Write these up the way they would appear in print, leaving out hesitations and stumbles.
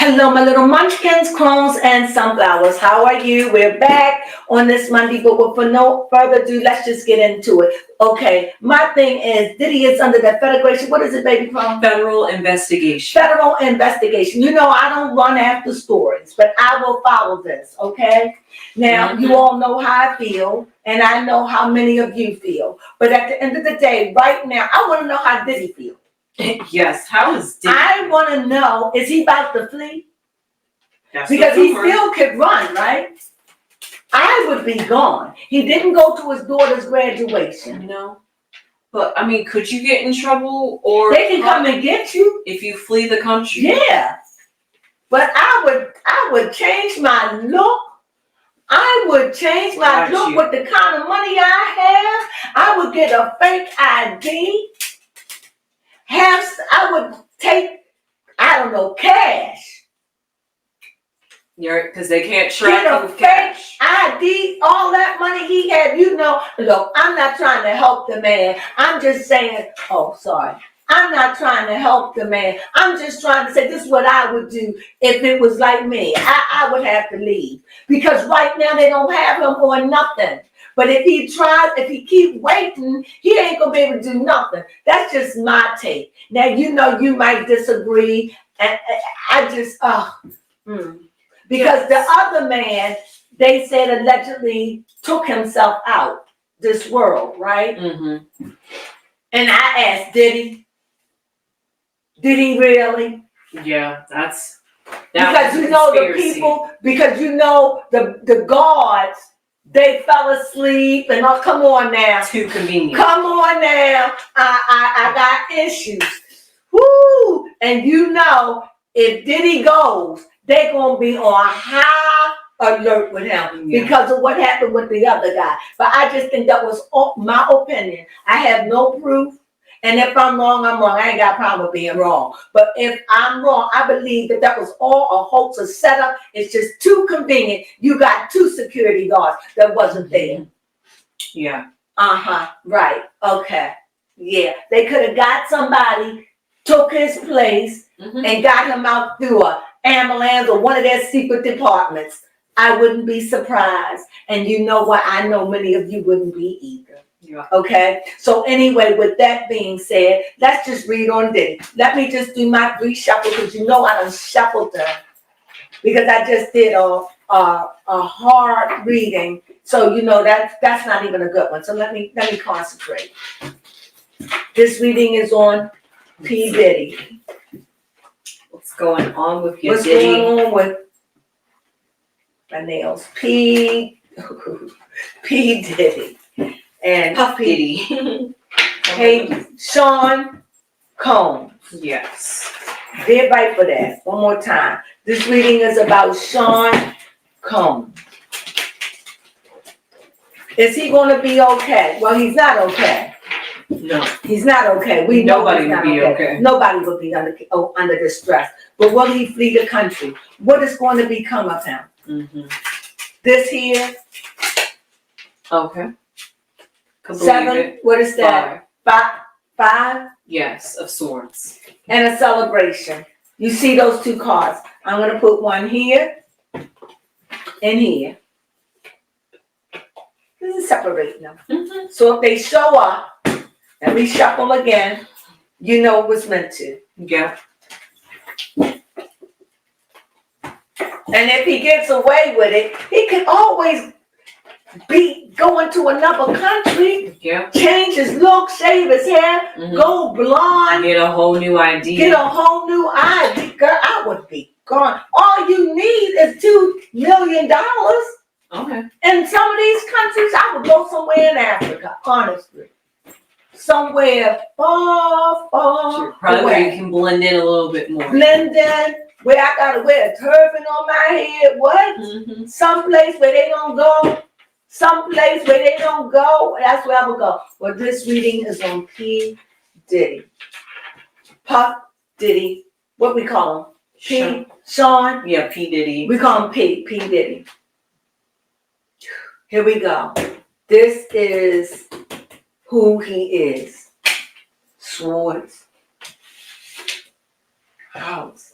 Hello, my little munchkins, crones, and sunflowers. How are you? We're back on this Monday, but for no further ado, let's just get into it. Okay, my thing is, Diddy is under the federation. What is it, baby crone? Federal investigation. Federal investigation. You know, I don't run after stories, but I will follow this, okay? Now, you all know how I feel, and I know how many of you feel. But at the end of the day, right now, I want to know how Diddy feels. Yes, how is Diddy? I want to know, is he about to flee? Because he still could run, right? I would be gone. He didn't go to his daughter's graduation. No. But, I mean, could you get in trouble or... They can come and get you. If you flee the country? Yeah. But I would change my look. I would change my look with the kind of money I have. I would get a fake ID. I would take, I don't know, cash. Because they can't track you with cash. ID, all that money he had, you know. Look, I'm not trying to help the man. I'm just saying, I'm not trying to help the man. I'm just trying to say this is what I would do if it was like me. I would have to leave. Because right now they don't have him or nothing. But if he tries, if he keep waiting, he ain't gonna be able to do nothing. That's just my take. Now, you know, you might disagree. And I just, because the other man, they said allegedly took himself out this world, right? Mm-hmm. And I asked, did he really? Yeah, that's because you know the people, because you know the guards, they fell asleep and come on now. Too convenient. Come on now. I got issues. Woo! And you know, if Diddy goes, they're gonna be on high alert with him because of what happened with the other guy. But I just think that was my opinion. I have no proof. And if I'm wrong, I'm wrong. I ain't got a problem with being wrong. But if I'm wrong, I believe that was all a hoax, a setup. It's just too convenient. You got two security guards that wasn't there. Yeah. Right. Okay. Yeah. They could have got somebody, took his place, and got him out through an ambulance or one of their secret departments. I wouldn't be surprised. And you know what? I know many of you wouldn't be either. Yeah. Okay, so anyway, with that being said, let's just read on Diddy. Let me just do my 3 shuffle because you know I done shuffled them because I just did a hard reading. So you know that's not even a good one. So let me concentrate. This reading is on P. Diddy. What's going on with your What's Diddy? going on with my nails? P. Diddy. And Puff Diddy. Hey, Sean Combs. Yes. They're right for that. One more time. This reading is about Sean Combs. Is he going to be okay? Well, he's not okay. No. He's not okay. We know nobody will be okay. Nobody will be under distress. But will he flee the country? What is going to become of him? Mm-hmm. This here. Okay. 7, what is that? 5? Yes, of swords. And a celebration. You see those 2 cards. I'm going to put one here and here. This is separating them. Mm-hmm. So if they show up and we shuffle again, you know it was meant to. Yeah. And if he gets away with it, he can always be going to another country, change his look, shave his hair, go blonde, get a whole new ID. Girl, I would be gone. All you need is $2 million. Okay. In some of these countries, I would go somewhere in Africa, honestly. Somewhere far Probably away. where you can blend in a little bit more. Blend in, where I gotta wear a turban on my head. What? Mm-hmm. Some place where they don't go. Some place where they don't go, that's where I would go. Well, this reading is on P. Diddy. Puff Diddy. What we call him? Sean? Yeah, P. Diddy. We call him P. Diddy. Here we go. This is who he is. Swords. House.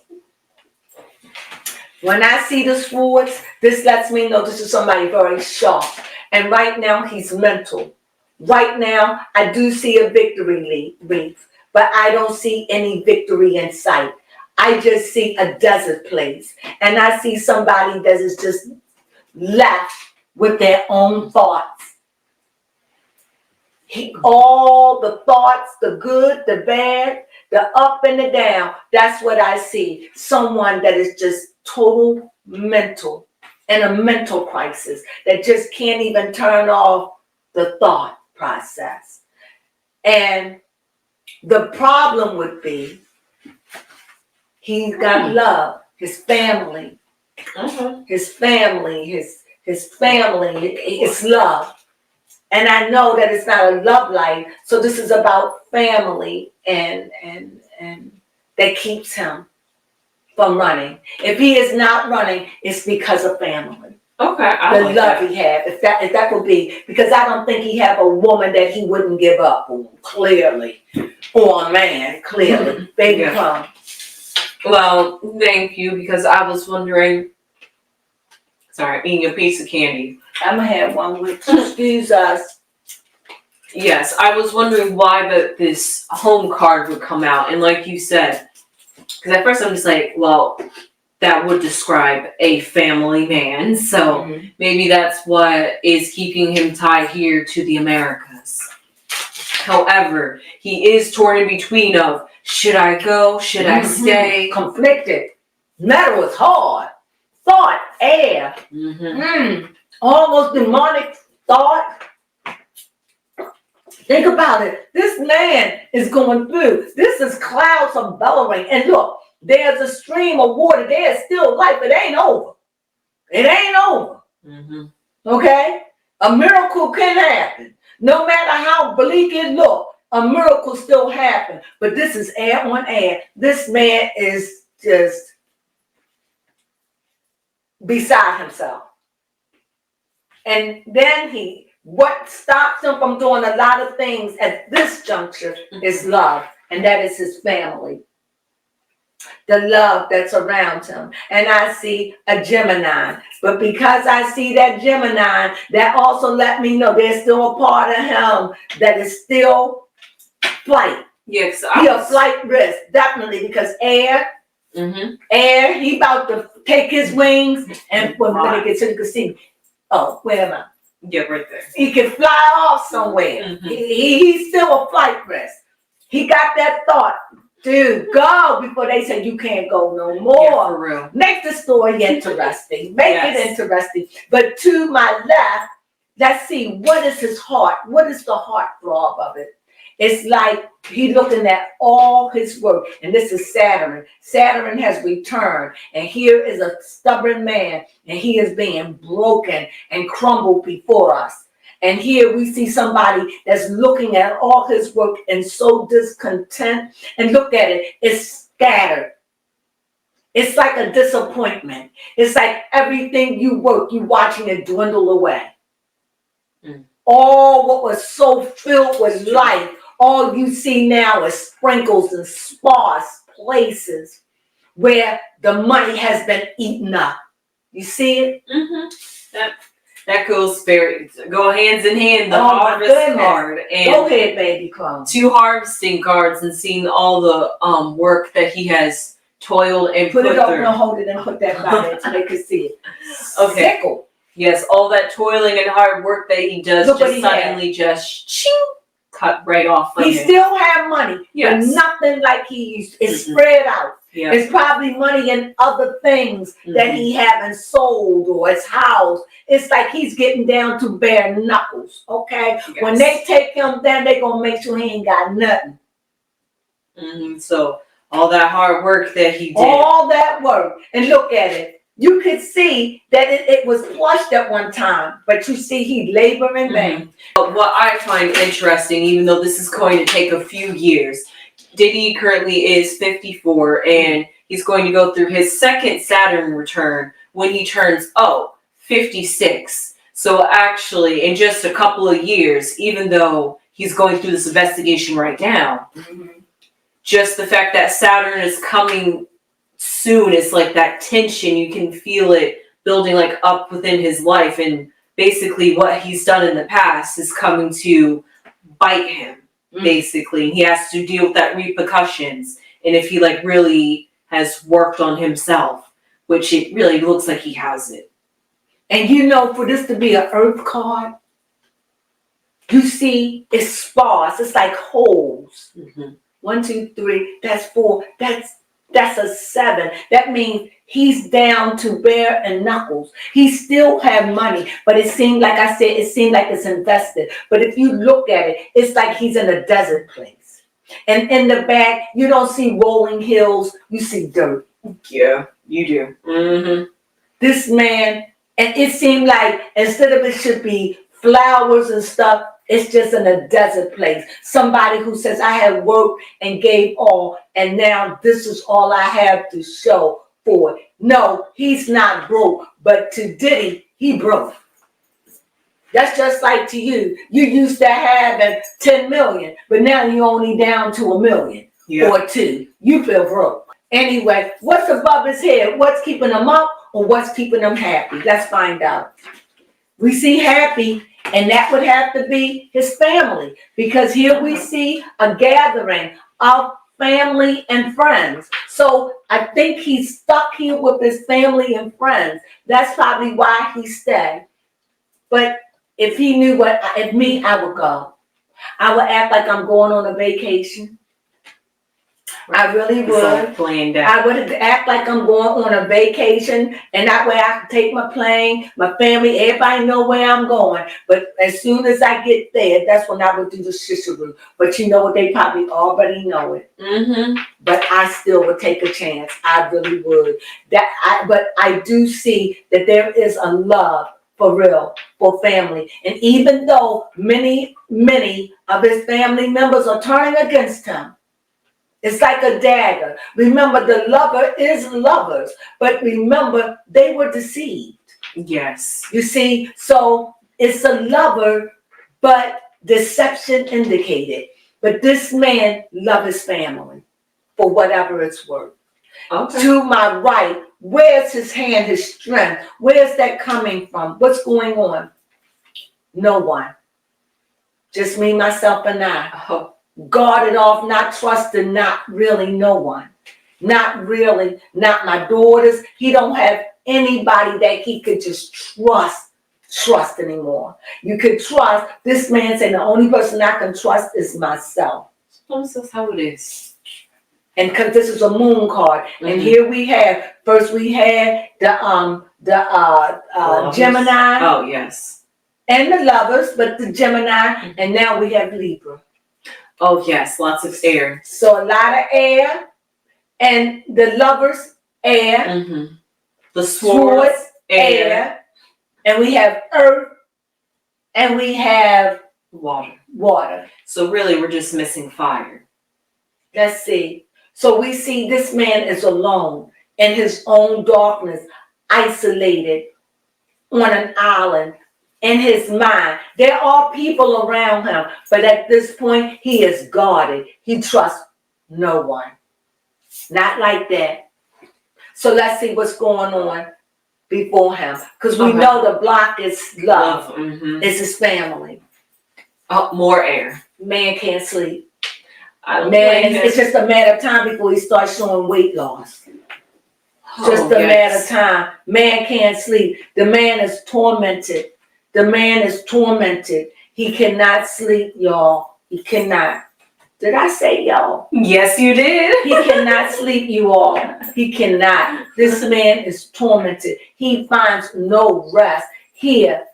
When I see the swords, this lets me know this is somebody very sharp. And right now, he's mental. Right now, I do see a victory wreath, but I don't see any victory in sight. I just see a desert place. And I see somebody that is just left with their own thoughts. All the thoughts, the good, the bad, the up and the down, that's what I see. Someone that is just total mental, in a mental crisis, that just can't even turn off the thought process. And the problem would be, he's got love, his family, his family, it's love. And I know that it's not a love life, so this is about family and that keeps him from running. If he is not running, it's because of family. Okay, the love that he had. If that would be, because I don't think he have a woman that he wouldn't give up on, clearly, or a man, clearly. Baby Crone. Well, thank you, because I was wondering. Sorry, eating a piece of candy. I'm gonna have one with you. Excuse us. Yes, I was wondering why this home card would come out, and like you said, because at first I'm just like, well, that would describe a family man, so maybe that's what is keeping him tied here to the Americas. However, he is torn in between of, should I go, should I stay? Conflicted. Metal is hard. Thought, air. Almost demonic thought. Think about it. This man is going through. This is clouds of bellowing. And look, there's a stream of water. There's still life. It ain't over. It ain't over. Okay? A miracle can happen. No matter how bleak it looks, a miracle still happens. But this is air on air. This man is just beside himself. And then what stops him from doing a lot of things at this juncture is love, and that is his family. The love that's around him. And I see a Gemini. But because I see that Gemini, that also let me know there's still a part of him that is still flight. Yes, He a flight risk, definitely, because air, he about to take his wings and when he gets to the casino. Oh, where am I? Yeah, right there. He can fly off somewhere. He's still a flight risk. He got that thought, dude, go before they say you can't go no more. Yeah, for real. Make the story interesting. Make it interesting. But to my left, let's see, what is his heart? What is the heartthrob of it? It's like he's looking at all his work, and this is Saturn. Saturn has returned, and here is a stubborn man, and he is being broken and crumbled before us. And here we see somebody that's looking at all his work and so discontent. And look at it, it's scattered. It's like a disappointment. It's like everything you work, you watching it dwindle away. All what was so filled with life, all you see now is sprinkles and sparse places where the money has been eaten up. You see it? That goes go hands in hand. The harvest card and go ahead, baby Crone. 2 harvesting cards, and seeing all the work that he has toiled and put it through. Up, hold it, and put that by there so they can see it. Okay. Sickle. Yes, all that toiling and hard work that he does just suddenly just ching, cut right off from him. He still have money, but nothing like he used. It's spread out. Yeah. It's probably money in other things that he haven't sold or his house. It's like he's getting down to bare knuckles, okay? Yes. When they take him down, they're going to make sure he ain't got nothing. So all that hard work that he did. All that work. And look at it. You could see that it was flushed at one time, but you see he labored in vain. What I find interesting, even though this is going to take a few years, Diddy currently is 54, and he's going to go through his second Saturn return when he turns 56. So actually, in just a couple of years, even though he's going through this investigation right now, just the fact that Saturn is coming soon. It's like that tension. You can feel it building like up within his life, and basically what he's done in the past is coming to bite him. Basically, he has to deal with that repercussions. And if he like really has worked on himself, which it really looks like he has it. And you know, for this to be an earth card, you see it's sparse. It's like holes. 1, 2, 3. That's 4. That's a 7. That means he's down to bare and knuckles. He still have money, but it seemed like I said, it seemed like it's invested. But if you look at it, it's like he's in a desert place. And in the back, you don't see rolling hills. You see dirt. Yeah, you do. This man, and it seemed like instead of it should be flowers and stuff, it's just in a desert place. Somebody who says, I have worked and gave all, and now this is all I have to show for it. No, he's not broke, but to Diddy, he broke. That's just like to you. You used to have 10 million, but now you're only down to $1 million or 2. You feel broke. Anyway, what's above his head? What's keeping him up or what's keeping him happy? Let's find out. We see happy, and that would have to be his family, because here we see a gathering of family and friends. So I think he's stuck here with his family and friends. That's probably why he stayed. But if he knew if me, I would go. I would act like I'm going on a vacation. I really would. I would act like I'm going on a vacation, and that way I can take my plane, my family, everybody know where I'm going. But as soon as I get there, that's when I would do the shisharoo. But you know what? They probably already know it. But I still would take a chance. I really would. But I do see that there is a love for real, for family. And even though many of his family members are turning against him, it's like a dagger. Remember, the lover is lovers, but remember, they were deceived. Yes. You see, so it's a lover, but deception indicated. But this man loved his family for whatever it's worth. Okay. To my right, where's his hand, his strength? Where's that coming from? What's going on? No one. Just me, myself, and I. Guarded off, not trusting, not really no one. Not really, not my daughters. He don't have anybody that he could just trust anymore. You could trust, this man saying the only person I can trust is myself. Sometimes that's how it is. And because this is a moon card, and here we have, first we had the Gemini. Oh, yes. And the lovers, but the Gemini, and now we have Libra. Oh, yes, lots of air. So a lot of air, and the lovers, air. The swords, air. And we have earth, and we have water. So really, we're just missing fire. Let's see. So we see this man is alone in his own darkness, isolated on an island. In his mind, there are people around him, but at this point, he is guarded. He trusts no one. Not like that. So let's see what's going on before him. Because we know the block is love. It's his family. Oh, more air. Man can't sleep. It's just a matter of time before he starts showing weight loss. Just a matter of time. Man can't sleep. The man is tormented. The man is tormented. He cannot sleep, y'all. He cannot. Did I say y'all? Yes, you did. He cannot sleep, you all. He cannot. This man is tormented. He finds no rest. Here,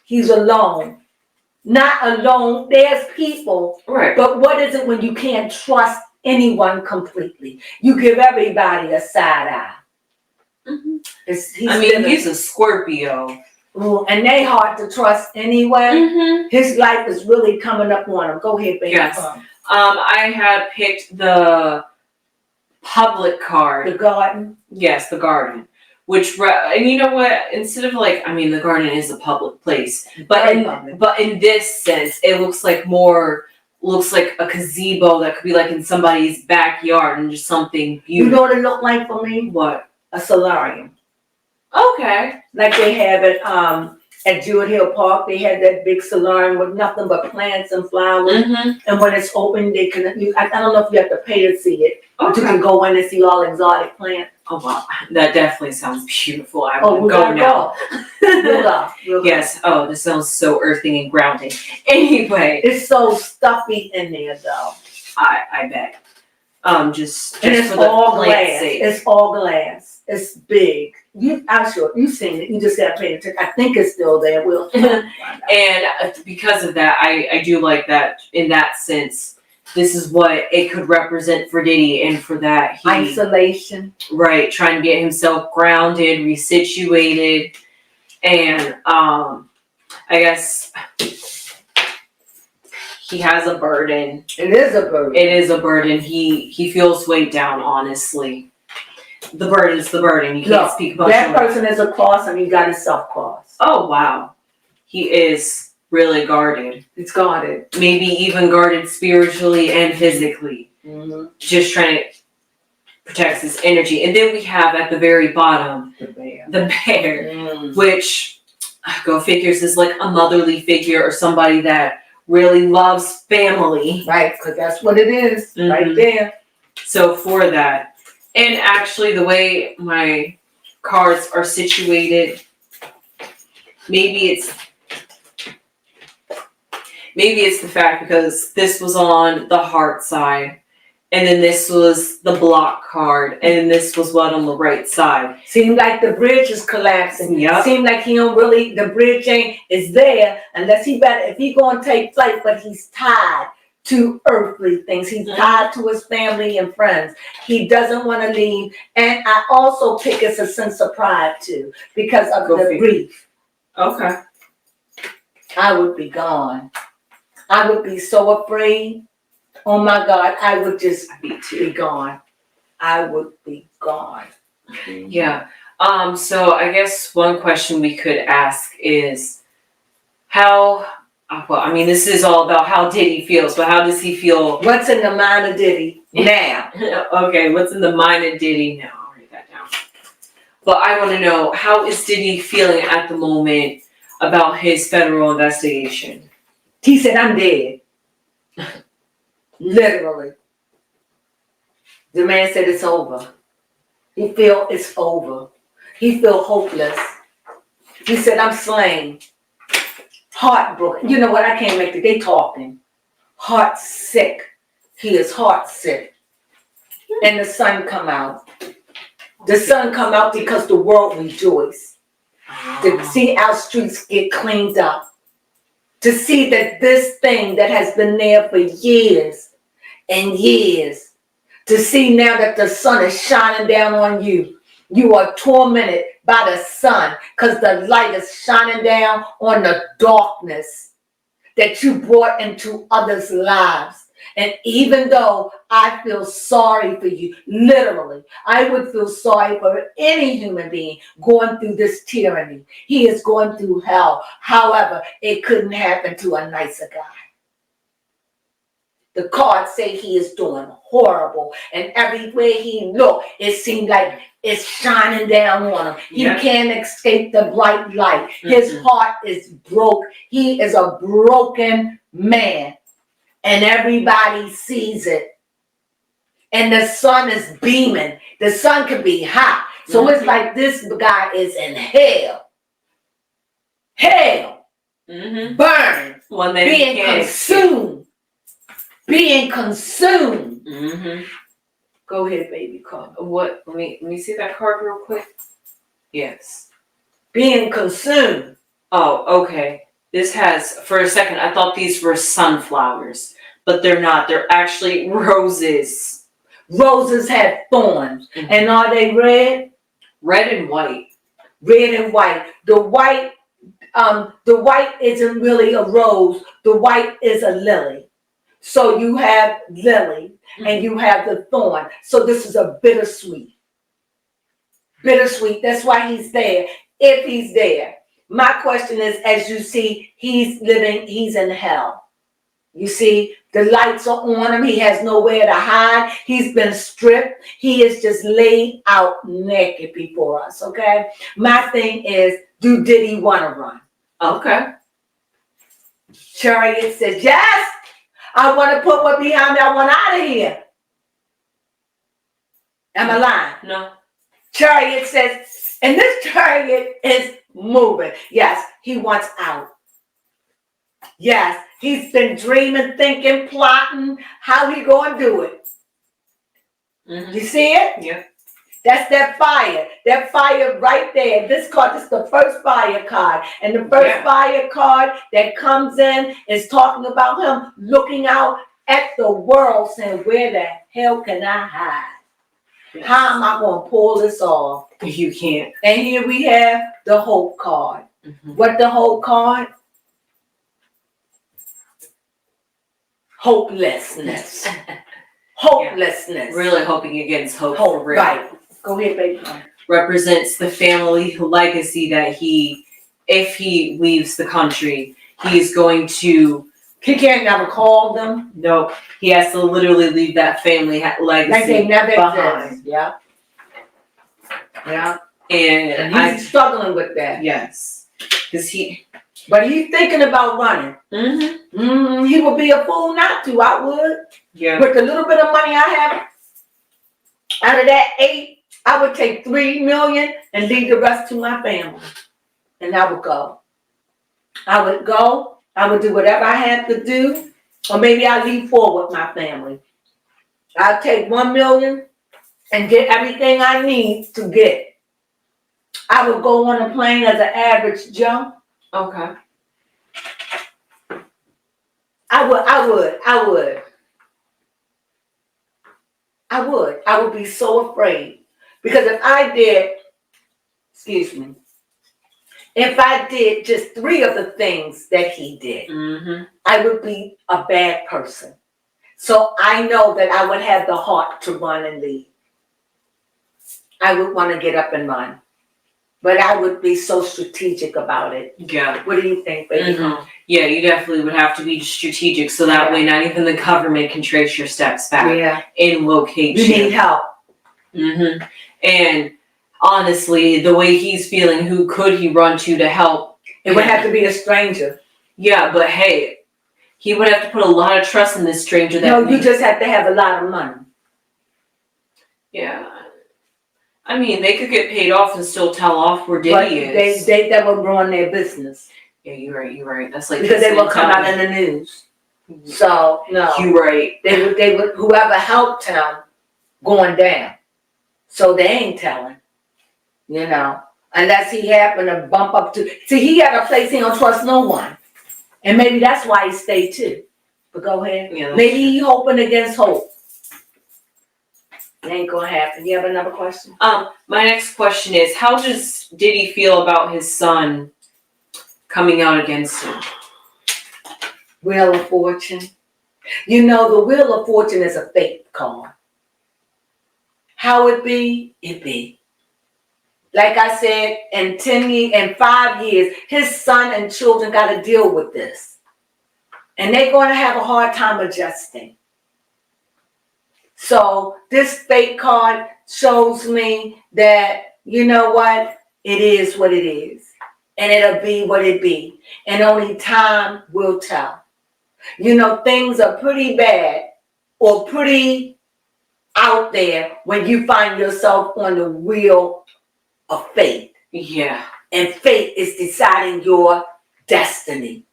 he's alone. Not alone. There's people. Right. But what is it when you can't trust anyone completely? You give everybody a side eye. He's a Scorpio. Ooh, and they hard to trust anyway. His life is really coming up on him. Go ahead, baby. Yes. I had picked the public card. The garden. Yes, the garden. And you know what? Instead of the garden is a public place, but in this sense, it looks like more looks like a gazebo that could be like in somebody's backyard and just something You beautiful. know what it looked like for me? What? A solarium. Okay. Like they have it at Jewett Hill Park. They had that big solarium with nothing but plants and flowers. Mm-hmm. And when it's open, they can. I don't know if you have to pay to see it, but you Okay. can go in and see all exotic plants. Oh wow, that definitely sounds beautiful. I Oh, would we go gotta now. We'll go. We'll go. Yes. Oh, this sounds so earthing and grounding. Anyway, It's so stuffy in there though. I bet. Just And it's for the all plant's glass. sake. It's all glass. It's big. I'm sure you've seen it. You just gotta pay attention. I think it's still there. We'll find out. And because of that, I do like that in that sense. This is what it could represent for Diddy, and for that he Isolation. right trying to get himself grounded, resituated, and I guess he has a burden. It is a burden. It is a burden. He feels weighed down. Honestly, the burden is the burden. You can't Look, speak about that someone. person is a cross and he got himself crossed. Oh wow, he is really guarded. It's guarded. Maybe even guarded spiritually and physically. Mm-hmm. Just trying to protect his energy. And then we have at the very bottom The bear. the bear, Mm. which go figures is like a motherly figure or somebody that really loves family. Right, because that's what it is. Right Mhm. there. So for that, and actually the way my cards are situated, maybe it's the fact because this was on the heart side, and then this was the block card, and then this was what on the right side. Seemed like the bridge is collapsing. Yep. Seemed like he don't really, the bridge ain't is there unless if he gonna take flight, but he's tied to earthly things. He's Mhm. tied to his family and friends. He doesn't want to leave. And I also pick it's a sense of pride too, because of Go the figure. grief. Okay. I would be gone. I would be so afraid. Oh my God, I would just be gone. I would be gone. Yeah. So I guess one question we could ask is how, well, I mean, this is all about how Diddy feels, but how does he feel? What's in the mind of Diddy now? Okay, what's in the mind of Diddy now? I'll write that down. But I want to know, how is Diddy feeling at the moment about his federal investigation? He said, I'm dead. Literally. The man said it's over. He feel it's over. He feel hopeless. He said, I'm slain. Heartbroken. You know what? I can't make it. They talking. Heart sick. He is heart sick. And the sun come out. The sun come out because the world rejoice. To see our streets get cleaned up. To see that this thing that has been there for years and years, to see now that the sun is shining down on you. You are tormented by the sun because the light is shining down on the darkness that you brought into others' lives. And even though I feel sorry for you, literally, I would feel sorry for any human being going through this tyranny. He is going through hell. However, it couldn't happen to a nicer guy. The cards say he is doing horrible, and everywhere he looked, it seemed like it's shining down on him. He Yeah. can't escape the bright light. His heart is broke. He is a broken man, and everybody sees it. And the sun is beaming. The sun could be hot. So it's like this guy is in hell. Hell. Burn. One that Being he can't consumed. Being consumed. Mm-hmm. Go ahead, baby, call. What? Let me see that card real quick. Yes. Being consumed. Oh, okay. This has, for a second, I thought these were sunflowers, but they're not. They're actually roses. Roses have thorns. And are they red? Red and white. Red and white. The white isn't really a rose. The white is a lily. So you have lily and you have the thorn. So this is a bittersweet. Bittersweet. That's why he's there. If he's there. My question is, as you see, he's in hell. You see, The lights are on him. He has nowhere to hide. He's been stripped. He is just laid out naked before us, okay? My thing is, do Diddy want to run? Okay. Chariot says, yes, I want to put what behind me. I want out of here. Am I lying? No. Chariot says, and this chariot is moving. Yes, he wants out. Yes, he's been dreaming, thinking, plotting how he gonna do it. Mm-hmm. You see it? Yeah. That's that fire. That fire right there. This card is the first fire card. And the first fire card that comes in is talking about him looking out at the world saying, where the hell can I hide? Yes. How am I going to pull this off? You can't. And here we have the hope card. Mm-hmm. What the hope card? Hopelessness. Hopelessness. Yeah. Really hoping against hope. For real. Right. Go ahead, baby. Represents the family legacy that if he leaves the country, he's going to. He can't never call them. Nope. He has to literally leave that family legacy like they never behind. Exist. Yeah. Yeah. And he's struggling with that. Yes. Because But he's thinking about running. Mm-hmm. Mm-hmm. He would be a fool not to. I would. Yeah. With the little bit of money I have, out of that 8, I would take 3 million and leave the rest to my family. And I would go. I would go. I would do whatever I had to do. Or maybe I'll leave 4 with my family. I'll take 1 million and get everything I need to get. I would go on a plane as an average Joe. Okay. I would be so afraid. Because if I did just 3 of the things that he did, mm-hmm. I would be a bad person. So I know that I would have the heart to run and leave. I would want to get up and run. But I would be so strategic about it. Yeah. What do you think, baby? Mm-hmm. Yeah, you definitely would have to be strategic so that way not even the government can trace your steps back in location. You need help. Mm-hmm. And honestly, the way he's feeling, who could he run to help? It would have to be a stranger. Yeah, but hey, he would have to put a lot of trust in this stranger. You just have to have a lot of money. Yeah. I mean, they could get paid off and still tell off where Diddy is. That would ruin their business. Yeah, you're right. That's like because they will come out in the news. Mm-hmm. So no, you're right. They would whoever helped him going down. So they ain't telling, unless he happened to bump up to. See, he got a place he don't trust no one, and maybe that's why he stayed too. But go ahead. Yeah, maybe he hoping against hope. It ain't gonna happen. You have another question? My next question is, how does Diddy feel about his son coming out against him? Wheel of Fortune. The Wheel of Fortune is a fate card. How it be? It be. Like I said, in 5 years, his son and children got to deal with this. And they're going to have a hard time adjusting. So this fate card shows me that, you know what? It is what it is. And it'll be what it be. And only time will tell. Things are pretty bad or pretty out there when you find yourself on the wheel of fate. Yeah. And fate is deciding your destiny.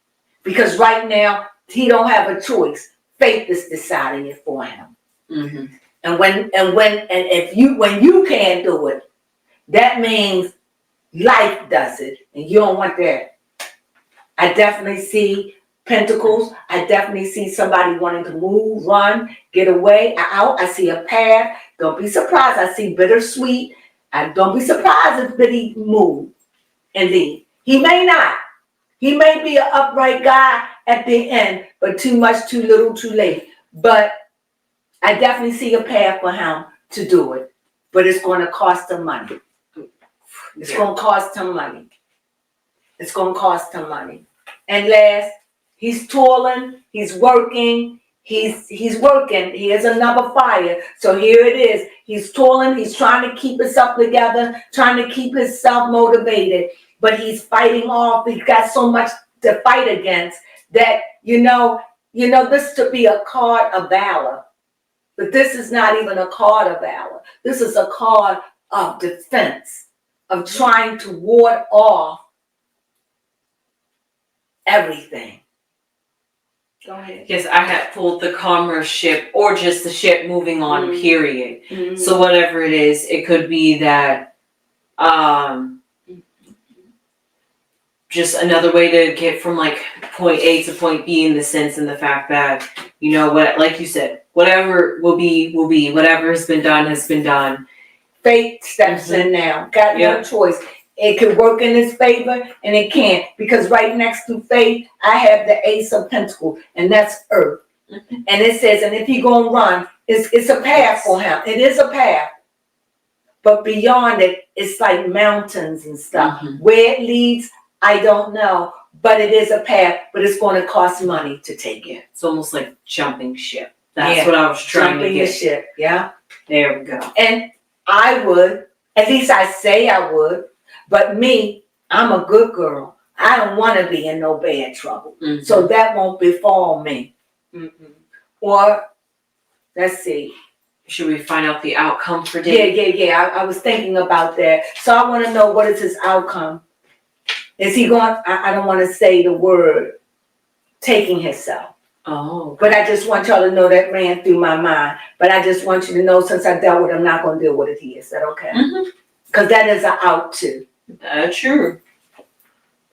Because right now, he don't have a choice. Fate is deciding it for him. Mm-hmm. And when you can't do it, that means life does it, and you don't want that. I definitely see pentacles. I definitely see somebody wanting to move, run, get away, out. I see a path. Don't be surprised. I see bittersweet. And don't be surprised if Diddy move and leave. He may not. He may be an upright guy at the end, but too much, too little, too late. But I definitely see a path for him to do it. But it's going to cost him money. It's going to cost him money. It's going to cost him money. And last, he's toiling, he's working, He's working. Here's another fire. So here it is. He's toiling. He's trying to keep himself together, trying to keep himself motivated. But he's fighting off. He's got so much to fight against that, this to be a card of valor. But this is not even a card of valor. This is a card of defense, of trying to ward off everything. Go ahead. Yes, I had pulled the commerce ship or just the ship moving on, period. Mm-hmm. So whatever it is, it could be that just another way to get from like point A to point B, in the sense and the fact that, what, like you said, whatever will be, whatever has been done. Fate steps in now. Got no choice. It could work in his favor and it can't, because right next to fate, I have the Ace of Pentacles, and that's Earth. Mm-hmm. And it says, and if he gonna run, it's a path for him. It is a path. But beyond it, it's like mountains and stuff. Mm-hmm. Where it leads, I don't know. But it is a path, but it's going to cost money to take it. It's almost like jumping ship. That's what I was trying to get. Jumping the ship, yeah. There we go. And I would, at least I say I would, but me, I'm a good girl. I don't want to be in no bad trouble. Mm-hmm. So that won't befall me. Mm-hmm. Or, let's see. Should we find out the outcome for Diddy? Yeah. I was thinking about that. So I want to know, what is his outcome? Is he going, I don't want to say the word, taking himself. Oh. Okay. But I just want y'all to know that ran through my mind. But I just want you to know, since I dealt with it, I'm not going to deal with it here. Is that okay? Because that is an out too. True.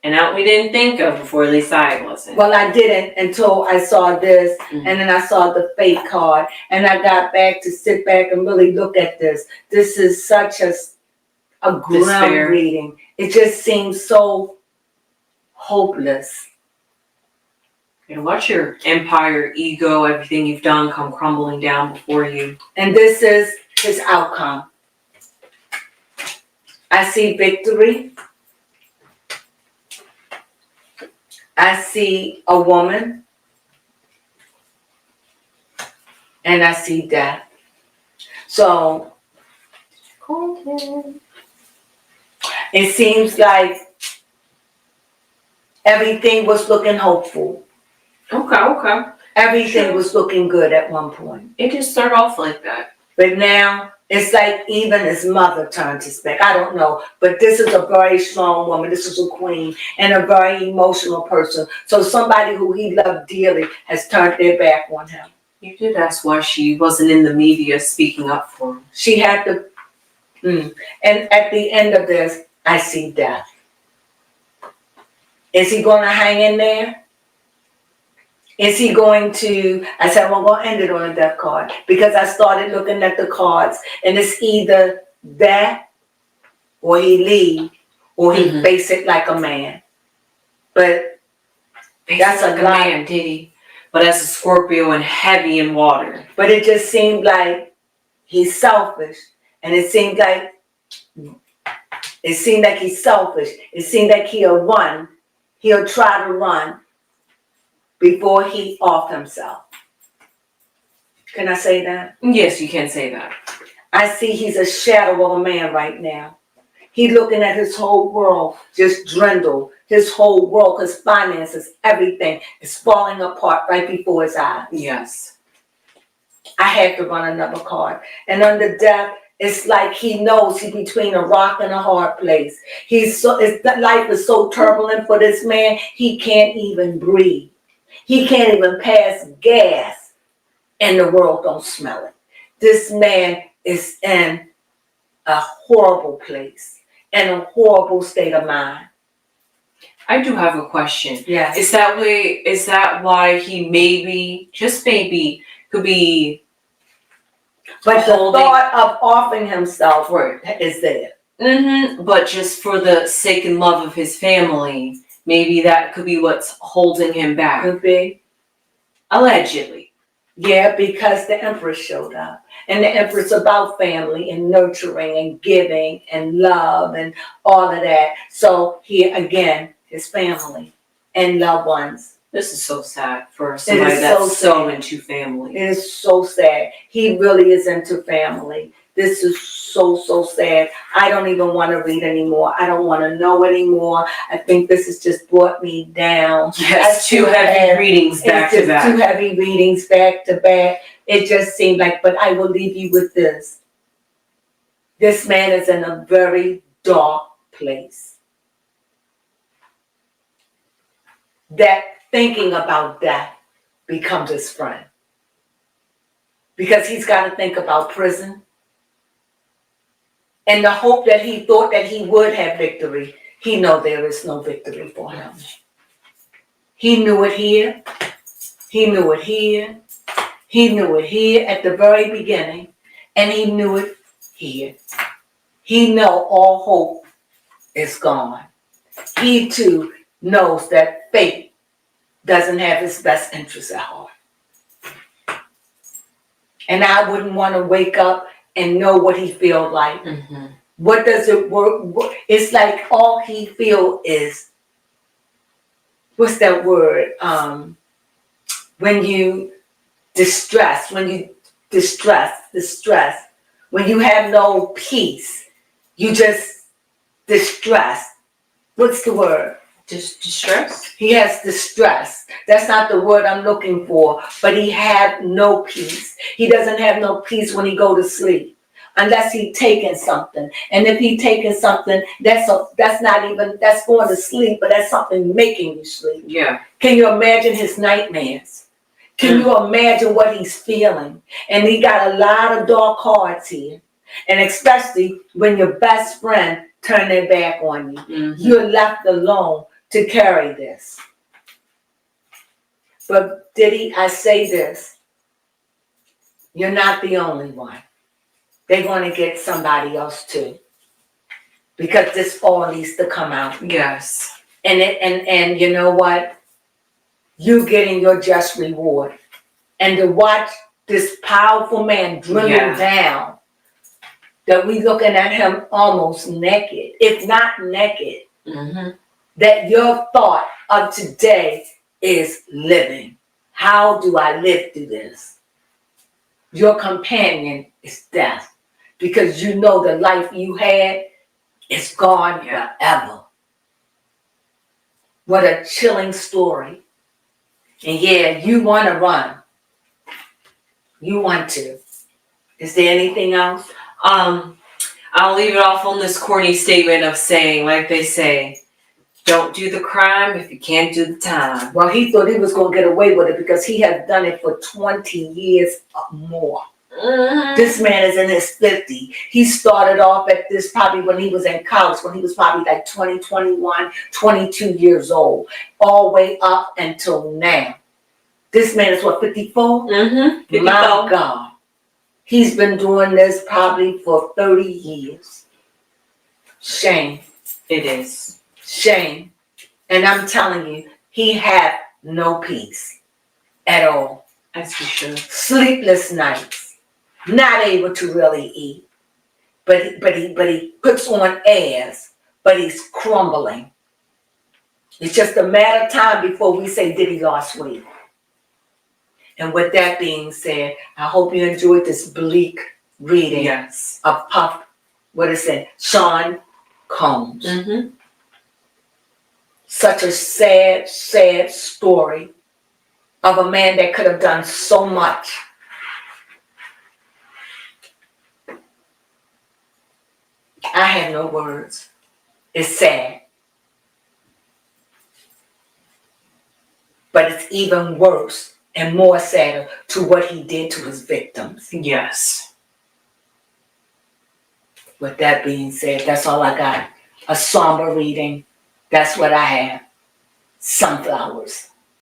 An out we didn't think of before, at least I wasn't. Well, I didn't until I saw this, and then I saw the fate card, and I got back to sit back and really look at this. This is such a grim reading. It just seems so hopeless. And watch your empire, ego, everything you've done come crumbling down before you. And this is his outcome. I see victory. I see a woman. And I see death. So it seems like everything was looking hopeful. Okay. Everything was looking good at one point. It just started off like that. But now it's like even his mother turned his back. I don't know. But this is a very strong woman. This is a queen and a very emotional person. So somebody who he loved dearly has turned their back on him. You did ask why she wasn't in the media speaking up for him. She had to. And at the end of this, I see death. Is he going to hang in there? Is he going to, I said, well, I'm going to end it on a death card, because I started looking at the cards, and it's either that, or he leave, or he face it like a man. But that's like a man, Diddy. But as a Scorpio and heavy in water. But it just seemed like he's selfish, and it seemed like he's selfish. It seemed like he'll try to run before he off himself. Can I say that? Yes, you can say that. I see he's a shadow of a man right now. He's looking at his whole world just dwindle. His whole world, his finances, everything is falling apart right before his eyes. Yes. I had to run another card. And under death, it's like he knows he's between a rock and a hard place. Life is so turbulent for this man, he can't even breathe. He can't even pass gas, and the world don't smell it. This man is in a horrible place, in a horrible state of mind. I do have a question. Yeah. Is that why he maybe, just maybe, could be... But the thought of offering himself is there. But just for the sake and love of his family, maybe that could be what's holding him back. Could be. Allegedly. Yeah, because the Empress showed up. And the Empress about family and nurturing and giving and love and all of that. So here again, his family and loved ones This is so sad for somebody is that's so so into family. It is so sad. He really is into family. This is so sad. I don't even want to read anymore. I don't want to know anymore. I think this has just brought me down. Yes, two heavy readings back to back. Two heavy readings back to back. It just seemed like, but I will leave you with this. This man is in a very dark place. That thinking about death becomes his friend. Because he's got to think about prison. And the hope that he thought that he would have victory, he knows there is no victory for him. He knew it here. He knew it here. He knew it here at the very beginning. And he knew it here. He knows all hope is gone. He too knows that fate doesn't have his best interests at heart. And I wouldn't want to wake up and know what he feels like. Mm-hmm. What does it work? It's like all he feels is, what's that word? When you distress, when you have no peace, you just distress. What's the word? Distress? He has distress. That's not the word I'm looking for, but he had no peace. He doesn't have no peace when he go to sleep, unless he taking something. And if he taking something, that's going to sleep, but that's something making you sleep. Yeah. Can you imagine his nightmares? Can you imagine what he's feeling? And he got a lot of dark cards here. And especially when your best friend turn their back on you. Mm-hmm. You're left alone to carry this. But Diddy, I say this. You're not the only one. They're going to get somebody else too. Because this all needs to come out. Yes. And you know what? You getting your just reward. And to watch this powerful man dwindle down, that we looking at him almost naked, if not naked, that your thought of today is living. How do I live through this? Your companion is death, because you know the life you had is gone forever. What a chilling story. And yeah, you want to run. You want to. Is there anything else? I'll leave it off on this corny statement of saying, like they say, don't do the crime if you can't do the time. Well, he thought he was going to get away with it because he has done it for 20 years or more. Mm-hmm. This man is in his 50s. He started off at this probably when he was in college, when he was probably like 20, 21, 22 years old, all the way up until now. This man is what, 54? Mm-hmm. 54. My God. He's been doing this probably for 30 years. Shame. It is. Shame. And I'm telling you, he had no peace at all. As he should. Sleepless nights. Not able to really eat. But he puts on airs, but he's crumbling. It's just a matter of time before we say, did he lost weight? And with that being said, I hope you enjoyed this bleak reading of Puff, Sean Combs. Mm-hmm. Such a sad, sad story of a man that could have done so much. I have no words. It's sad. But it's even worse and more sadder to what he did to his victims. Yes. With that being said, that's all I got. A somber reading. That's what I have. Sunflowers.